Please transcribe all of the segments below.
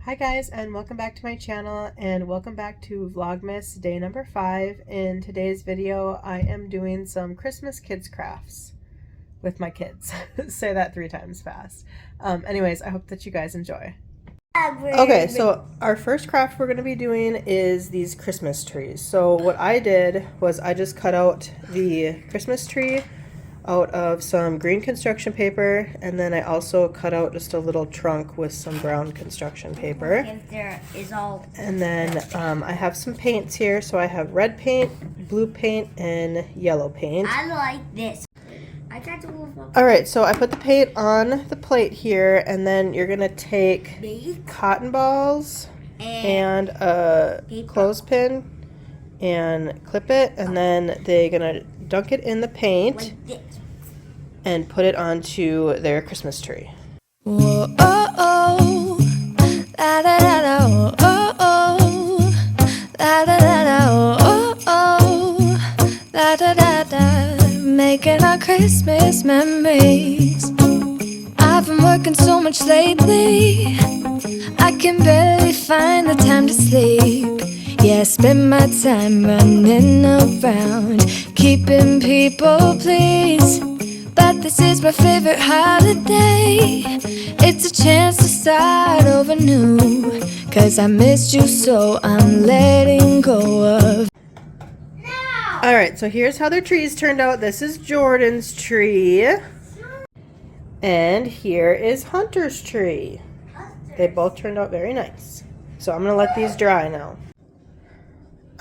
Hi guys, and welcome back to my channel, and welcome back to Vlogmas day number 5. In today's video I am doing some Christmas kids crafts with my kids. Say that 3 times fast. Anyways, I hope that you guys enjoy. Okay, so our first craft we're going to be doing is these Christmas trees. So what I did was I just cut out the Christmas tree out of some green construction paper, and then I also cut out just a little trunk with some brown construction paper. And then I have some paints here. So I have red paint, blue paint, and yellow paint. I like this. Alright, so I put the paint on the plate here, and then you're going to take cotton balls and a clothespin and clip it, and then they're going to dunk it in the paint and put it onto their Christmas tree. Whoa, oh, oh, la da da da, oh, oh, la da da da, oh, oh, la da da da, making our Christmas memories. I've been working so much lately, I can barely find the time to sleep. Yeah, I spend my time running around, keeping people pleased. But this is my favorite holiday. It's a chance to start over new, 'cause I missed you, so I'm letting go of. Alright, so here's how their trees turned out. This is Jordan's tree. And here is Hunter's tree. They both turned out very nice. So I'm going to let these dry now.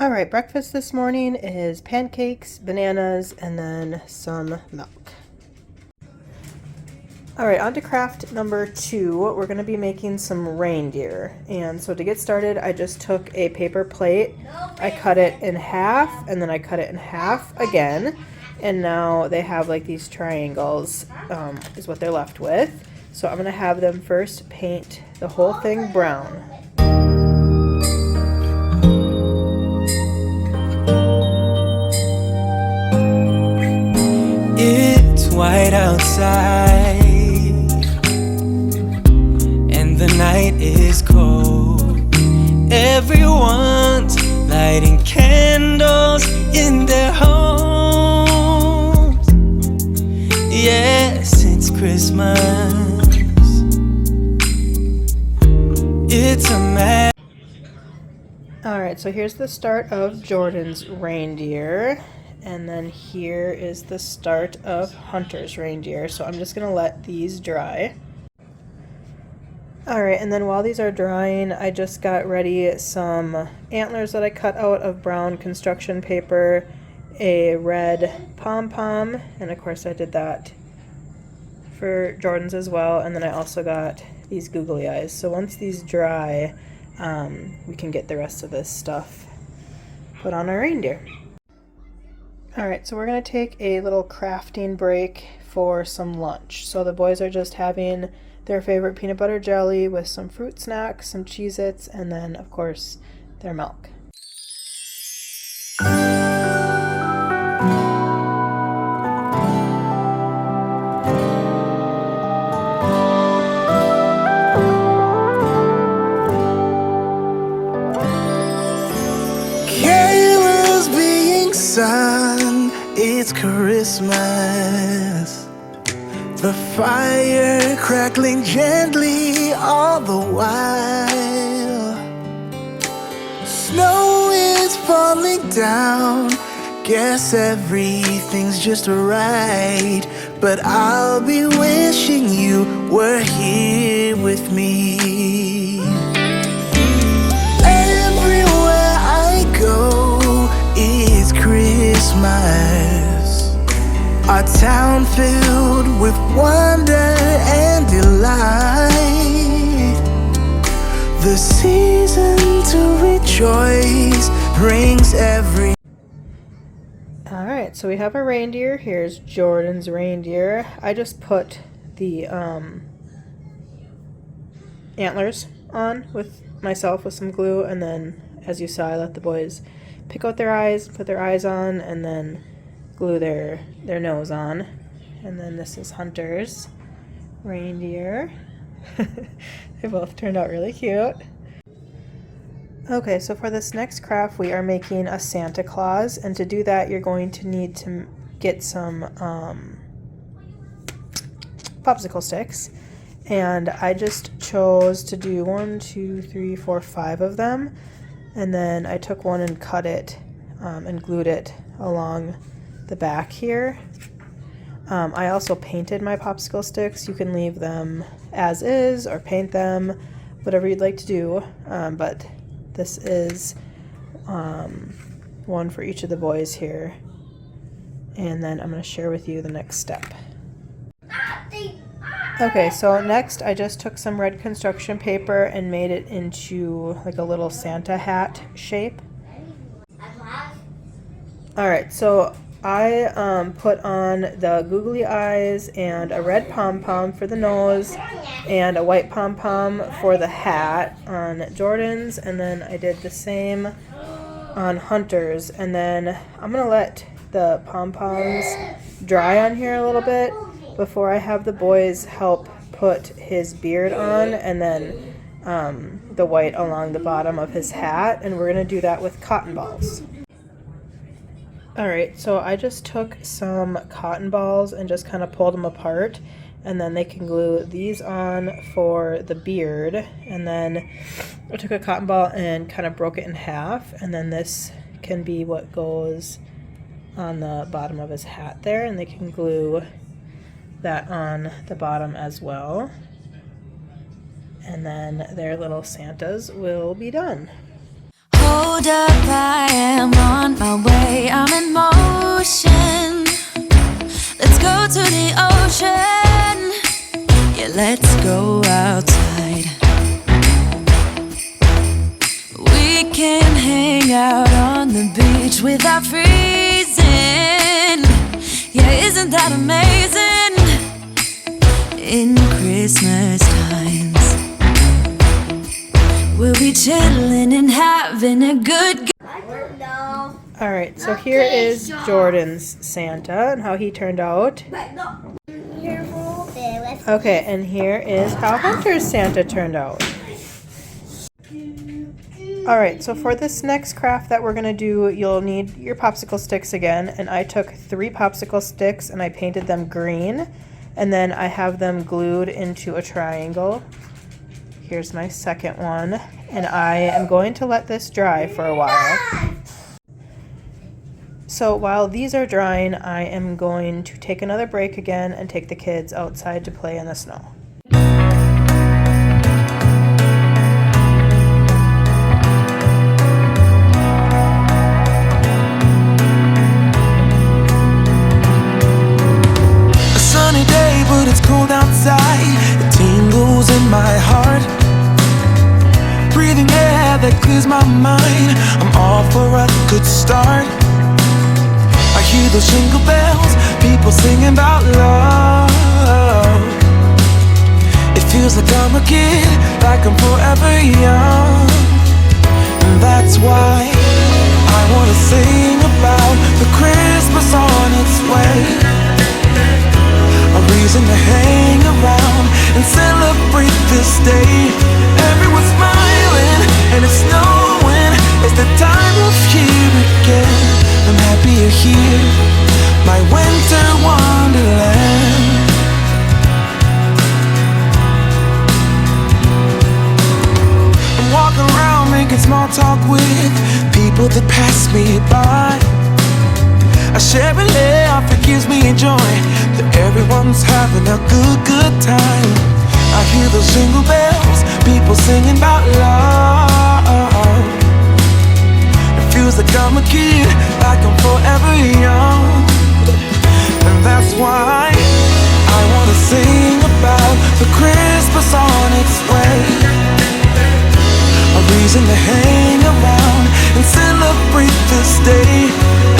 Alright, breakfast this morning is pancakes, bananas, and then some milk. Alright, on to craft number 2. We're going to be making some reindeer. And so to get started, I just took a paper plate. I cut it in half, and then I cut it in half again. And now they have like these triangles, is what they're left with. So I'm going to have them first paint the whole thing brown. It's white outside, the night is cold. Everyone's lighting candles in their homes. Yes, it's Christmas. It's a mess. Alright, so here's the start of Jordan's reindeer. And then here is the start of Hunter's reindeer. So I'm just going to let these dry. Alright, and then while these are drying, I just got ready some antlers that I cut out of brown construction paper, a red pom-pom, and of course I did that for Jordan's as well, and then I also got these googly eyes. So once these dry, we can get the rest of this stuff put on our reindeer. Alright, so we're going to take a little crafting break for some lunch. So the boys are just having their favorite peanut butter jelly with some fruit snacks, some Cheez-Its, and then, of course, their milk. Carols being sung, it's Christmas. The fire crackling gently all the while. Snow is falling down, guess everything's just right. But I'll be wishing you were here with me. Everywhere I go is Christmas. Our town filled with wonder and delight. The season to rejoice brings every... Alright, so we have a reindeer. Here's Jordan's reindeer. I just put the antlers on with myself with some glue, and then, as you saw, I let the boys pick out their eyes, put their eyes on, and then glue their nose on. And then this is Hunter's reindeer. They both turned out really cute. Okay, so for this next craft, we are making a Santa Claus, and to do that, you're going to need to get some popsicle sticks, and I just chose to do 1, 2, 3, 4, 5 of them, and then I took one and cut it and glued it along the back here. I also painted my popsicle sticks. You can leave them as is or paint them, whatever you'd like to do, but this is one for each of the boys here, and then I'm going to share with you the next step. Okay, so next I just took some red construction paper and made it into like a little Santa hat shape. Alright, so I put on the googly eyes and a red pom-pom for the nose and a white pom-pom for the hat on Jordan's, and then I did the same on Hunter's, and then I'm going to let the pom-poms dry on here a little bit before I have the boys help put his beard on, and then the white along the bottom of his hat, and we're going to do that with cotton balls. Alright, so I just took some cotton balls and just kind of pulled them apart, and then they can glue these on for the beard, and then I took a cotton ball and kind of broke it in half, and then this can be what goes on the bottom of his hat there, and they can glue that on the bottom as well, and then their little Santas will be done. Hold up, I am on my way, I'm in motion. Let's go to the ocean. Yeah, let's go outside. We can hang out on the beach without freezing. Yeah, isn't that amazing? In Christmas times we'll be chilling and having a good Alright, so here is Jordan's Santa and how he turned out. Okay, and here is how Hunter's Santa turned out. Alright, so for this next craft that we're going to do, you'll need your popsicle sticks again, and I took 3 popsicle sticks and I painted them green, and then I have them glued into a triangle. Here's my second one, and I am going to let this dry for a while. So while these are drying, I am going to take another break again and take the kids outside to play in the snow. A sunny day, but it's cold outside. It tingles in my heart. Breathing air that clears my mind. I'm all for a good start. I hear those jingle bells, people singing about love. It feels like I'm a kid, like I'm forever young. And that's why I wanna sing about the Christmas on its way. A reason to hang around and celebrate this day. Everyone's smiling and it's snowing. It's the time of year again. I'm happy you're here, my winter wonderland. I'm walking around making small talk with people that pass me by. I share a laugh, it gives me joy that everyone's having a good time. I hear those jingle bells, people singing about love. Feels like I'm a kid, like I'm forever young. And that's why I wanna sing about the Christmas on its way. A reason to hang around and celebrate this day.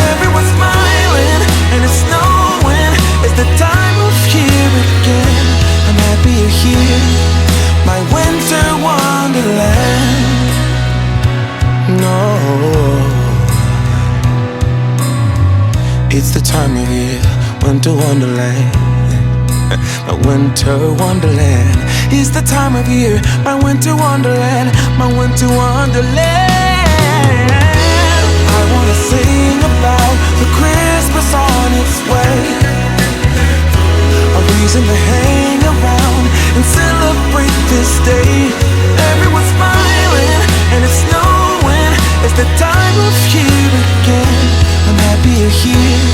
Everyone's smiling and it's snowing. It's the time of year again. I'm happy you're here, my winter wonderland. No, it's the time of year, winter wonderland. My winter wonderland. It's the time of year, my winter wonderland. My winter wonderland. its way. A reason to hang around and celebrate this day. Everyone's smiling and it's snowing. It's the time of year again. I'm happy you're here,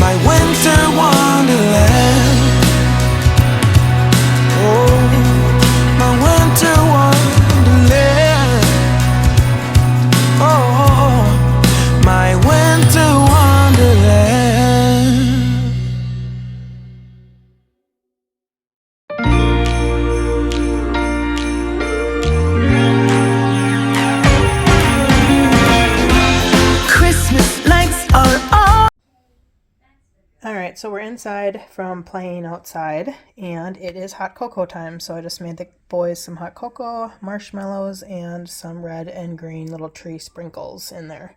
my winter wonderland. Oh, my winter wonderland. Oh, my winter wonderland. Christmas lights are on. Alright, so we're inside from playing outside, and it is hot cocoa time, so I just made the boys some hot cocoa, marshmallows, and some red and green little tree sprinkles in there.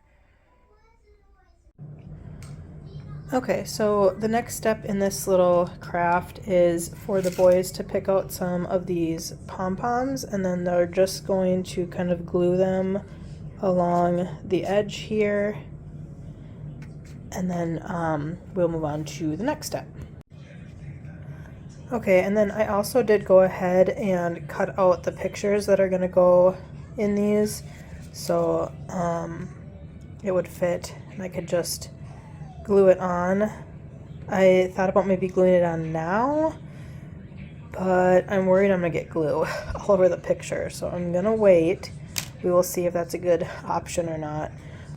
Okay, so the next step in this little craft is for the boys to pick out some of these pom-poms, and then they're just going to kind of glue them along the edge here, and then we'll move on to the next step. Okay, and then I also did go ahead and cut out the pictures that are going to go in these, so it would fit, and I could just glue it on. I thought about maybe gluing it on now, but I'm worried I'm going to get glue all over the picture, so I'm going to wait. We will see if that's a good option or not.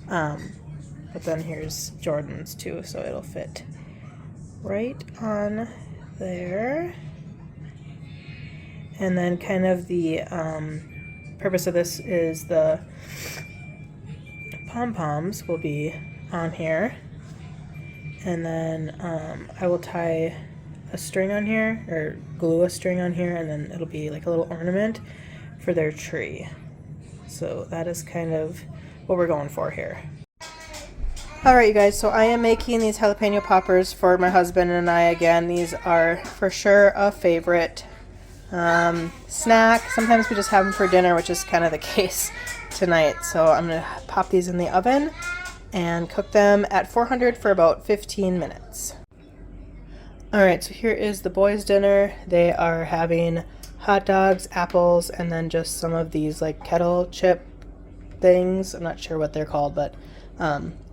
But then here's Jordan's too, so it'll fit right on there. And then kind of the purpose of this is the pom-poms will be on here. And then I will tie a string on here, or glue a string on here, and then it'll be like a little ornament for their tree. So that is kind of what we're going for here. Alright you guys, so I am making these jalapeno poppers for my husband and I again. These are for sure a favorite snack. Sometimes we just have them for dinner, which is kind of the case tonight. So I'm going to pop these in the oven and cook them at 400 for about 15 minutes. Alright, so here is the boys' dinner. They are having hot dogs, apples, and then just some of these like kettle chip things. I'm not sure what they're called, but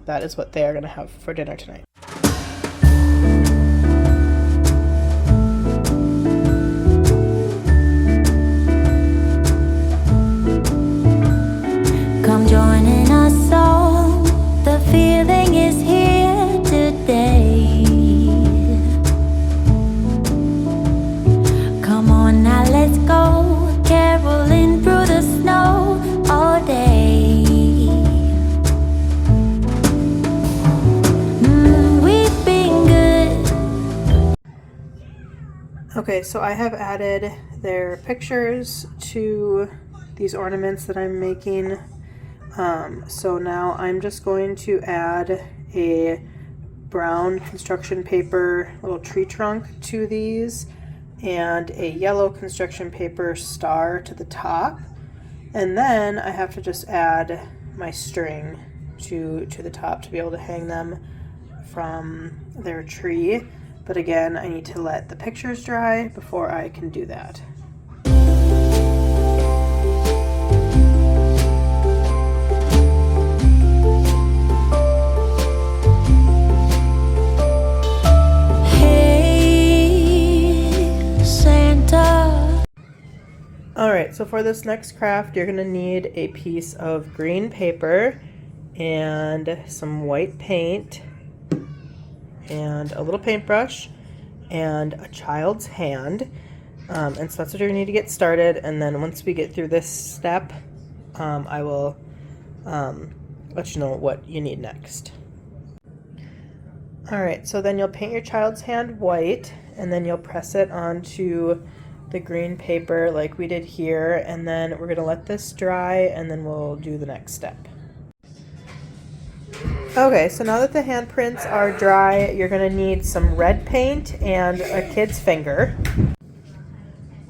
that is what they are going to have for dinner tonight. Come joining us all, the feeling is here today. Come on now, let's go, caroling through the snow all day. We've been good. Okay, so I have added their pictures to these ornaments that I'm making. So now I'm just going to add a brown construction paper little tree trunk to these and a yellow construction paper star to the top. And then I have to just add my string to the top to be able to hang them from their tree. But again, I need to let the pictures dry before I can do that. Alright, so for this next craft, you're going to need a piece of green paper and some white paint and a little paintbrush and a child's hand. And so that's what you're going to need to get started. And then once we get through this step, I will let you know what you need next. Alright, so then you'll paint your child's hand white, and then you'll press it onto the green paper like we did here, and then we're going to let this dry, and then we'll do the next step. Okay, so now that the handprints are dry, you're going to need some red paint and a kid's finger.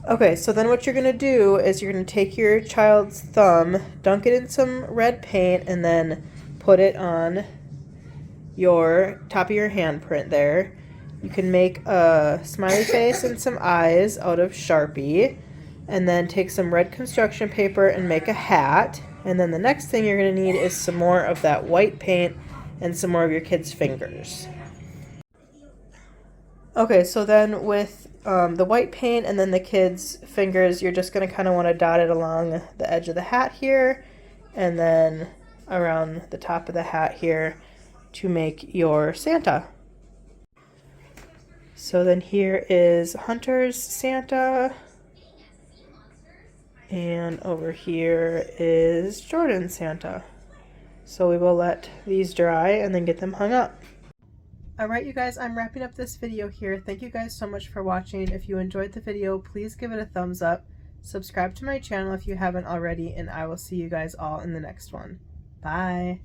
Okay, so then what you're going to do is you're going to take your child's thumb, dunk it in some red paint, and then put it on your top of your handprint there. You can make a smiley face and some eyes out of Sharpie, and then take some red construction paper and make a hat. And then the next thing you're going to need is some more of that white paint and some more of your kids' fingers. Okay, so then with the white paint and then the kids' fingers, you're just going to kind of want to dot it along the edge of the hat here, and then around the top of the hat here to make your Santa. So then here is Hunter's Santa, and over here is Jordan's Santa. So we will let these dry and then get them hung up. Alright you guys, I'm wrapping up this video here. Thank you guys so much for watching. If you enjoyed the video, please give it a thumbs up. Subscribe to my channel if you haven't already, and I will see you guys all in the next one. Bye!